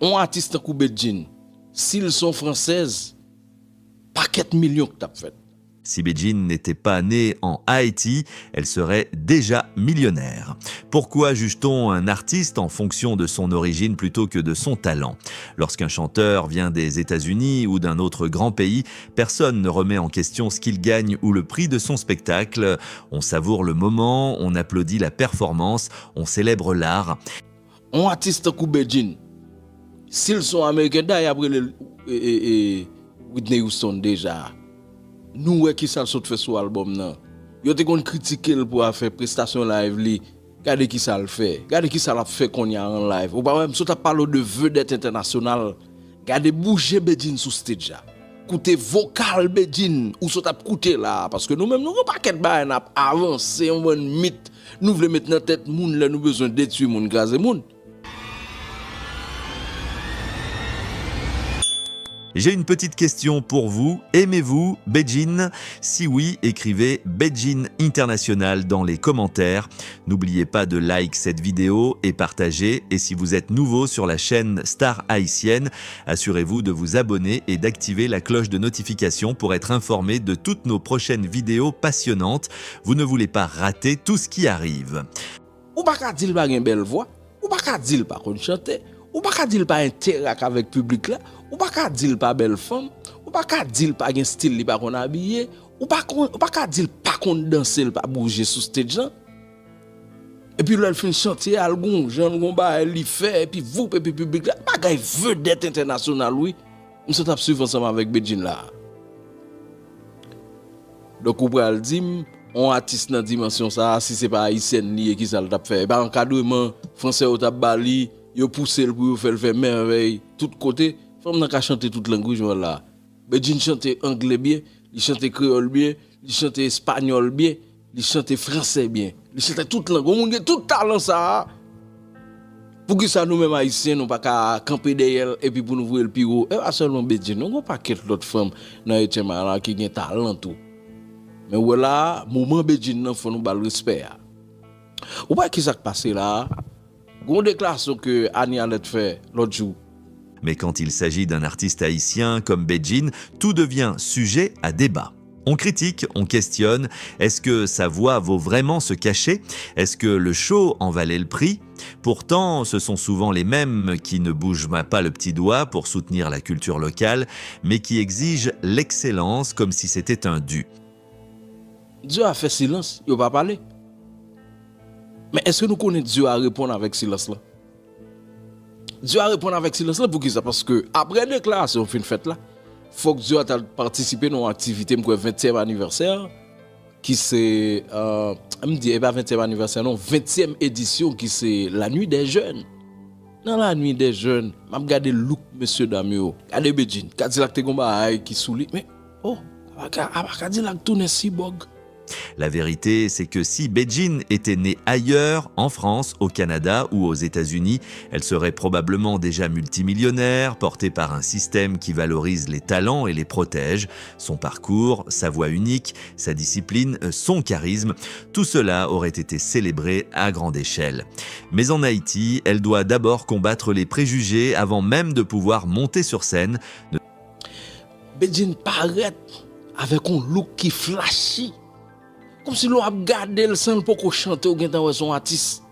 On artiste comme Bedjin, s'ils sont françaises, paquet millions que t'as fait. Si Bedjin n'était pas née en Haïti, elle serait déjà millionnaire. Pourquoi juge-t-on un artiste en fonction de son origine plutôt que de son talent? Lorsqu'un chanteur vient des États-Unis ou d'un autre grand pays, personne ne remet en question ce qu'il gagne ou le prix de son spectacle. On savoure le moment, on applaudit la performance, on célèbre l'art. On artiste comme Bedjin, s'ils sont américains, d'ailleurs après Whitney Houston déjà. Nous qui ça saute fait sur album nan. Yo te kon critiquer pour faire prestation live li. Regardez qui ça le fait. Regardez qui ça l'a fait qu'on y a en live. Ou pas même si tu parles de vedette internationale. Regardez bouger Bedjin sous stage là. Écoutez vocal Bedjin ou so t'a écouter là parce que nous même nous pas qu'être ba n'a avancé on bon mythe. Nous voulons mettre dans tête moun là nous besoin détruire moun gazer moun. J'ai une petite question pour vous. Aimez-vous Bedjin? Si oui, écrivez Bedjin International dans les commentaires. N'oubliez pas de like cette vidéo et partager. Et si vous êtes nouveau sur la chaîne Star Haïtienne, assurez-vous de vous abonner et d'activer la cloche de notification pour être informé de toutes nos prochaines vidéos passionnantes. Vous ne voulez pas rater tout ce qui arrive. Ou pas qu'à dire pas une belle voix, ou pas qu'à dire pas qu'on chante, ou pas qu'à dire pas interact avec public là. Ou pas qu'à dire pas belle femme, ou pas qu'à dire pas un style li pas qu'on habillé, ou pas qu'à dire pas qu'on danser, pas bouger sous stage là. Et puis là elle fait chanter algon, Jean Gomba elle li fait et puis vous et puis public là, bagay vedette international oui. On se tape suivre ensemble avec Bedjin là. Donc ou pral dire on artiste dans dimension ça si c'est pas haïtien lié qui ça le tape faire. Ba encadrement français au tape bali, yo pousser pour faire merveille tout côté. Femme n'a qu'à chanter toute langue là. Bedjin chante anglais bien, il chante créole bien, il chante espagnol bien, il chante français bien, il chante toute langue. On a tout talent ça. Pour que ça nous même haïtiens nous pas qu'à camper derrière et puis pour nous voir le piro. Et pas seulement Bedjin, on pas qu'être l'autre femme dans Haïti qui a talent tout. Mais voilà, moment Bedjin nan faut nous bal respect. Ou pas qui ça passé là? Gon déclaration que Annie allait faire l'autre jour. Mais quand il s'agit d'un artiste haïtien comme Bedjin, tout devient sujet à débat. On critique, on questionne. Est-ce que sa voix vaut vraiment se cacher? Est-ce que le show en valait le prix? Pourtant, ce sont souvent les mêmes qui ne bougent pas le petit doigt pour soutenir la culture locale, mais qui exigent l'excellence comme si c'était un dû. Dieu a fait silence, il n'a pas parlé. Mais est-ce que nous connaissons Dieu à répondre avec silence là? Dieu a répondu avec silence là pour qui ça? Parce que après déclaration fin fête là, faut que Dieu a participé dans une activité pour le 20e anniversaire qui c'est me dit pas 20e anniversaire non, 20e édition qui c'est la nuit des jeunes. Dans la nuit des jeunes, m'a regardé look monsieur Damio, regardez Bedjin, Cadillac te gomba qui souli mais oh, Cadillac tourne si bog. La vérité, c'est que si Bedjin était née ailleurs, en France, au Canada ou aux États-Unis, elle serait probablement déjà multimillionnaire, portée par un système qui valorise les talents et les protège. Son parcours, sa voix unique, sa discipline, son charisme, tout cela aurait été célébré à grande échelle. Mais en Haïti, elle doit d'abord combattre les préjugés avant même de pouvoir monter sur scène. Bedjin paraît avec un look qui flashy. Comme si l'on a gardé le sang pour qu'on chante ou qu'on son artiste.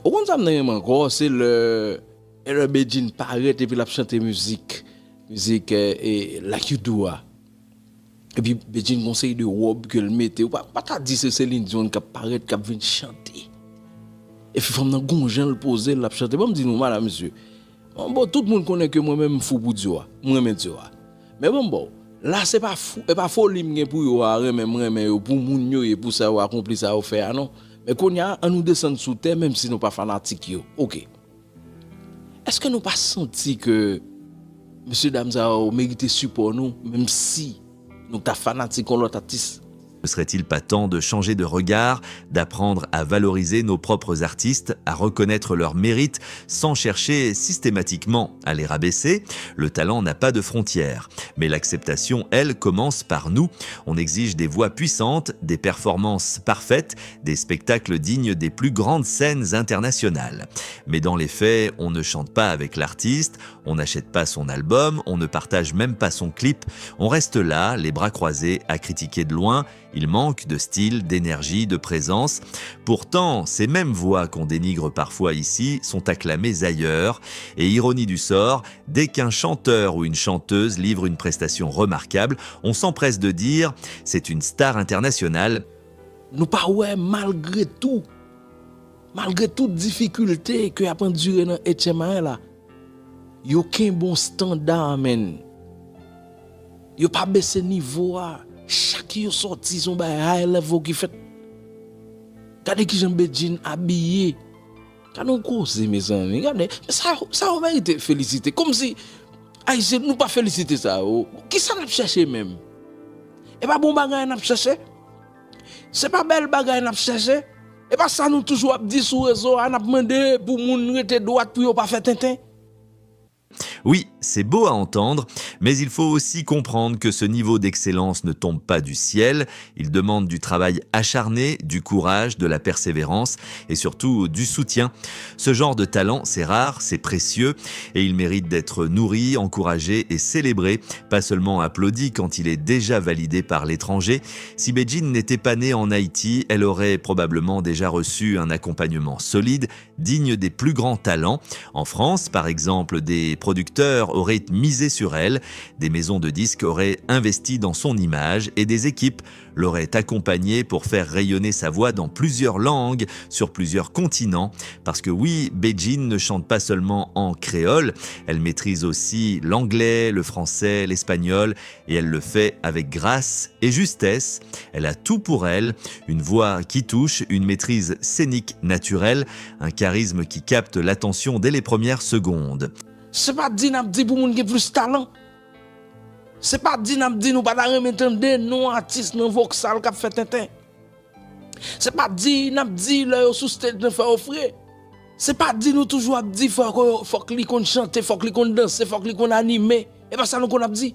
Au contraire, encore, c'est le Bedjin paraît et puis la chanter musique et la Kudua. Et puis Bedjin conseille de robe que le mette. Ou pas t'as dit c'est Céline Dion qui paraît qui vient chanter. Et puis femme dans gonjan le poser la chanter. Bon me dit nous madame monsieur. Bon tout le monde connaît que moi même fou pour Dieu. Moi même Dieu. Mais bon là c'est pas fou et pas folie pour yo remen pour moun yo et pour ça accomplir ça faire non mais qu'on y a on nous descendre sous terre même si nous pas fanatiques yo. OK. Est-ce que nous pas senti que monsieur Damza mérite support nous même si nous ta fanatique on l'autre artiste? Ne serait-il pas temps de changer de regard, d'apprendre à valoriser nos propres artistes, à reconnaître leurs mérites sans chercher systématiquement à les rabaisser? Le talent n'a pas de frontières. Mais l'acceptation, elle, commence par nous. On exige des voix puissantes, des performances parfaites, des spectacles dignes des plus grandes scènes internationales. Mais dans les faits, on ne chante pas avec l'artiste, on n'achète pas son album, on ne partage même pas son clip. On reste là, les bras croisés, à critiquer de loin. Il manque de style, d'énergie, de présence. Pourtant, ces mêmes voix qu'on dénigre parfois ici sont acclamées ailleurs. Et ironie du sort, dès qu'un chanteur ou une chanteuse livre une prestation remarquable, on s'empresse de dire « c'est une star internationale ». Nous pas ouais malgré toute difficulté que a enduré dans HMA là. Yo aucun bon standard men. Yo pas baissé niveau a. Chaque yo sorti son bay high level qui fait. Regardez qui Jean Bedjin habillé. Quand on cause mes amis, regardez, ça on mérite féliciter comme si Haïtien nous pas féliciter ça. Qui ça n'a cherché même? Et pas bon bagay n'a cherché. C'est pas belle bagay n'a cherché. Et pas ça nous toujours dit sur réseau, n'a demandé pour moun rete droite pour yo pas faire tintin. Oui, c'est beau à entendre, mais il faut aussi comprendre que ce niveau d'excellence ne tombe pas du ciel. Il demande du travail acharné, du courage, de la persévérance et surtout du soutien. Ce genre de talent, c'est rare, c'est précieux et il mérite d'être nourri, encouragé et célébré, pas seulement applaudi quand il est déjà validé par l'étranger. Si Bedjin n'était pas née en Haïti, elle aurait probablement déjà reçu un accompagnement solide, digne des plus grands talents. En France, par exemple, des producteurs auraient misé sur elle, des maisons de disques auraient investi dans son image et des équipes l'auraient accompagnée pour faire rayonner sa voix dans plusieurs langues, sur plusieurs continents. Parce que oui, Bedjin ne chante pas seulement en créole, elle maîtrise aussi l'anglais, le français, l'espagnol et elle le fait avec grâce et justesse. Elle a tout pour elle, une voix qui touche, une maîtrise scénique naturelle, un charisme qui capte l'attention dès les premières secondes. C'est pas dit n'a dit pour moun qui plus talent. C'est pas dit n'a dit nous pas remettre des non artistes dans voxal qui fait tintin. C'est pas dit n'a dit là sous stage de faire offrir. C'est pas dit nous toujours dit faut que li kon chanter, faut que li kon danser, faut que li kon animer. Et pas ça nous qu'on a dit.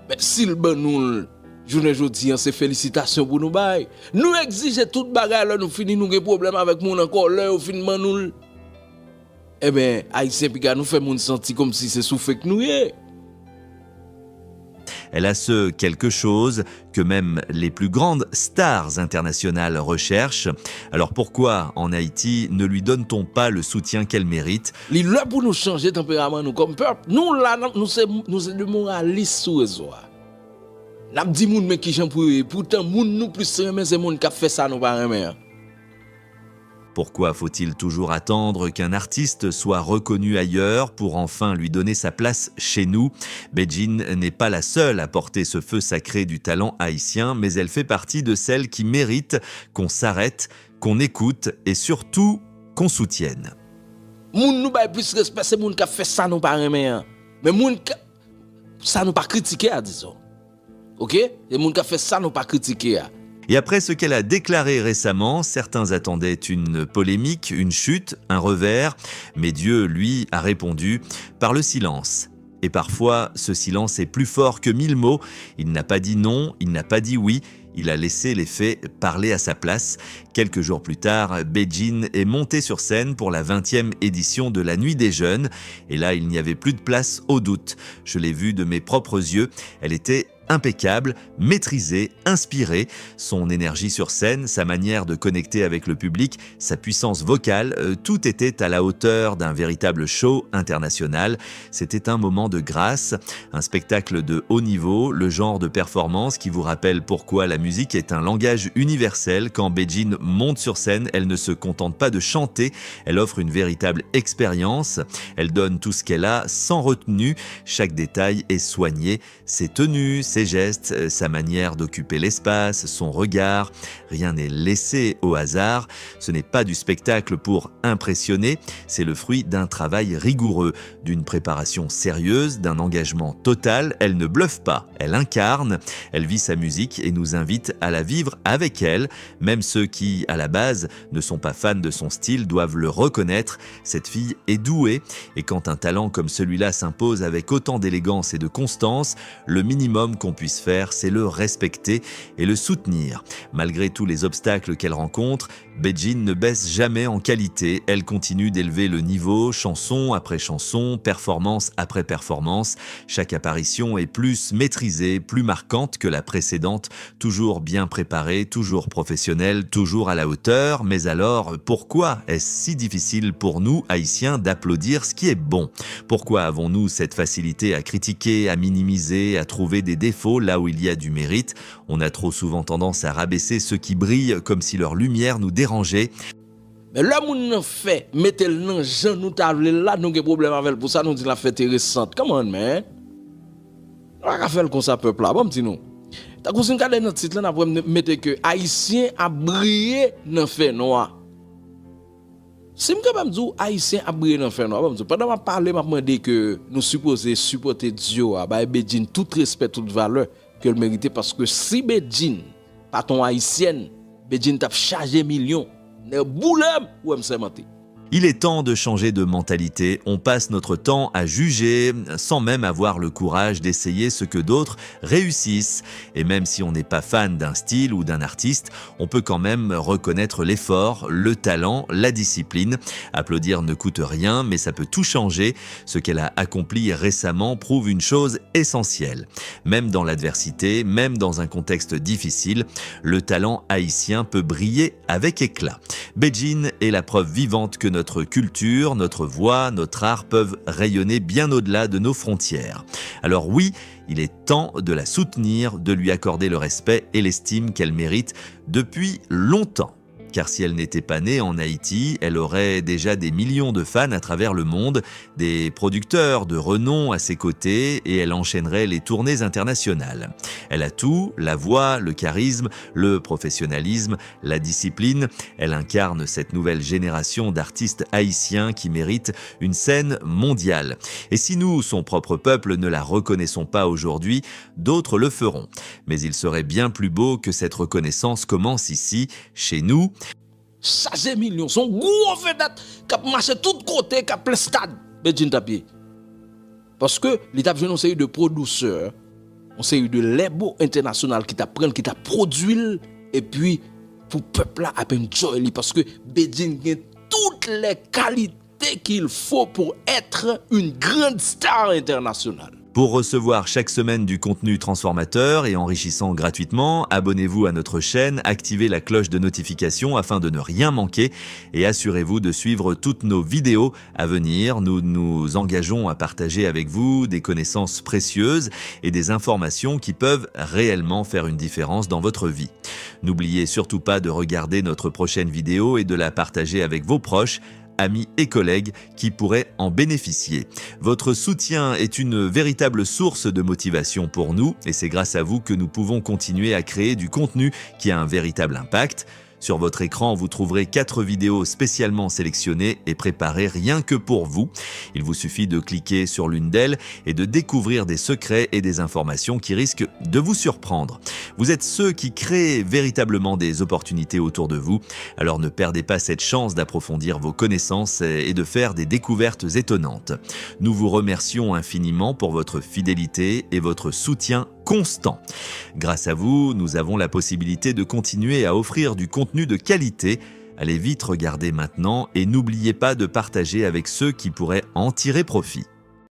Mais s'il ben nous journée jodi c'est félicitations pour nous bail. Nous exiger toute bagarre là nous fini nous gen problème avec moun encore là au finement nous. Eh bien, Haïtien Piga nous fait moun senti comme si c'est souffle que nous y est. Elle a ce quelque chose que même les plus grandes stars internationales recherchent. Alors pourquoi, en Haïti, ne lui donne-t-on pas le soutien qu'elle mérite? Il est là pour nous changer tempérament, nous, comme peuple. Nous, là, nous sommes des moralistes sous réseau. Nous avons dit moun mais qui j'en pour pourtant, moun nous plus remet, c'est moun qui a fait ça, nous pas remet. Pourquoi faut-il toujours attendre qu'un artiste soit reconnu ailleurs pour enfin lui donner sa place chez nous? Bedjin n'est pas la seule à porter ce feu sacré du talent haïtien, mais elle fait partie de celles qui méritent qu'on s'arrête, qu'on écoute et surtout qu'on soutienne. Moun nous bail plus respect, c'est moun qui a fait ça, nous pas remet. Mais moun ça nous pas critiquer, disons. OK? Et moun qui a fait ça, nous pas critiquer. Et après ce qu'elle a déclaré récemment, certains attendaient une polémique, une chute, un revers, mais Dieu, lui, a répondu par le silence. Et parfois, ce silence est plus fort que 1000 mots. Il n'a pas dit non, il n'a pas dit oui, il a laissé les faits parler à sa place. Quelques jours plus tard, Bedjin est montée sur scène pour la 20e édition de la Nuit des Jeunes. Et là, il n'y avait plus de place au doute. Je l'ai vue de mes propres yeux, elle était impeccable, maîtrisé, inspiré. Son énergie sur scène, sa manière de connecter avec le public, sa puissance vocale, tout était à la hauteur d'un véritable show international. C'était un moment de grâce, un spectacle de haut niveau, le genre de performance qui vous rappelle pourquoi la musique est un langage universel. Quand Bedjin monte sur scène, elle ne se contente pas de chanter, elle offre une véritable expérience. Elle donne tout ce qu'elle a sans retenue, chaque détail est soigné, ses tenues, ses gestes, sa manière d'occuper l'espace, son regard. Rien n'est laissé au hasard. Ce n'est pas du spectacle pour impressionner, c'est le fruit d'un travail rigoureux, d'une préparation sérieuse, d'un engagement total. Elle ne bluffe pas, elle incarne, elle vit sa musique et nous invite à la vivre avec elle. Même ceux qui, à la base, ne sont pas fans de son style doivent le reconnaître. Cette fille est douée et quand un talent comme celui-là s'impose avec autant d'élégance et de constance, le minimum qu'on puisse faire, c'est le respecter et le soutenir. Malgré tous les obstacles qu'elle rencontre, Beijing ne baisse jamais en qualité. Elle continue d'élever le niveau, chanson après chanson, performance après performance. Chaque apparition est plus maîtrisée, plus marquante que la précédente, toujours bien préparée, toujours professionnelle, toujours à la hauteur. Mais alors, pourquoi est-ce si difficile pour nous, Haïtiens, d'applaudir ce qui est bon? Pourquoi avons-nous cette facilité à critiquer, à minimiser, à trouver des défauts là où il y a du mérite? On a trop souvent tendance à rabaisser ceux qui brillent comme si leur lumière nous dérangeait. Mais là, moun fait, mettez le nan jan nous table là, nous avons problème avec pour ça, nous dit la fête récente. Comment, man? On va faire comme ça, peuple là, bon, petit nous. T'as qu'on s'en garde notre titre là, on mettre que Haïtien a brillé dans fait noir. Si je peux dire Haïtien a brillé dans fait noir, pendant que je parle, je me demande que nous supposons supporter Dieu, bah, Beijing, tout respect, toute valeur qu'elle mérite, parce que si Beijing, pas ton Haïtienne, Beijing t'a chargé millions. Ne boulem ou m'sementi. Il est temps de changer de mentalité. On passe notre temps à juger sans même avoir le courage d'essayer ce que d'autres réussissent. Et même si on n'est pas fan d'un style ou d'un artiste, on peut quand même reconnaître l'effort, le talent, la discipline. Applaudir ne coûte rien, mais ça peut tout changer. Ce qu'elle a accompli récemment prouve une chose essentielle. Même dans l'adversité, même dans un contexte difficile, le talent haïtien peut briller avec éclat. Beijing est la preuve vivante que notre culture, notre voix, notre art peuvent rayonner bien au-delà de nos frontières. Alors oui, il est temps de la soutenir, de lui accorder le respect et l'estime qu'elle mérite depuis longtemps. Car si elle n'était pas née en Haïti, elle aurait déjà des millions de fans à travers le monde, des producteurs de renom à ses côtés et elle enchaînerait les tournées internationales. Elle a tout, la voix, le charisme, le professionnalisme, la discipline. Elle incarne cette nouvelle génération d'artistes haïtiens qui méritent une scène mondiale. Et si nous, son propre peuple, ne la reconnaissons pas aujourd'hui, d'autres le feront. Mais il serait bien plus beau que cette reconnaissance commence ici, chez nous. Chargé millions, son gros vedette qui a marché tout côté, qui a plein stade, Beijing tapé. Parce que l'État vient une série de producteurs, une série de labels internationaux qui t'apprennent, qui t'a produit, et puis pour le peuple là, à peine joy, parce que Beijing a toutes les qualités qu'il faut pour être une grande star internationale. Pour recevoir chaque semaine du contenu transformateur et enrichissant gratuitement, abonnez-vous à notre chaîne, activez la cloche de notification afin de ne rien manquer et assurez-vous de suivre toutes nos vidéos à venir. Nous nous engageons à partager avec vous des connaissances précieuses et des informations qui peuvent réellement faire une différence dans votre vie. N'oubliez surtout pas de regarder notre prochaine vidéo et de la partager avec vos proches, amis et collègues qui pourraient en bénéficier. Votre soutien est une véritable source de motivation pour nous et c'est grâce à vous que nous pouvons continuer à créer du contenu qui a un véritable impact. Sur votre écran, vous trouverez 4 vidéos spécialement sélectionnées et préparées rien que pour vous. Il vous suffit de cliquer sur l'une d'elles et de découvrir des secrets et des informations qui risquent de vous surprendre. Vous êtes ceux qui créent véritablement des opportunités autour de vous, alors ne perdez pas cette chance d'approfondir vos connaissances et de faire des découvertes étonnantes. Nous vous remercions infiniment pour votre fidélité et votre soutien constant. Grâce à vous, nous avons la possibilité de continuer à offrir du contenu de qualité. Allez vite regarder maintenant et n'oubliez pas de partager avec ceux qui pourraient en tirer profit.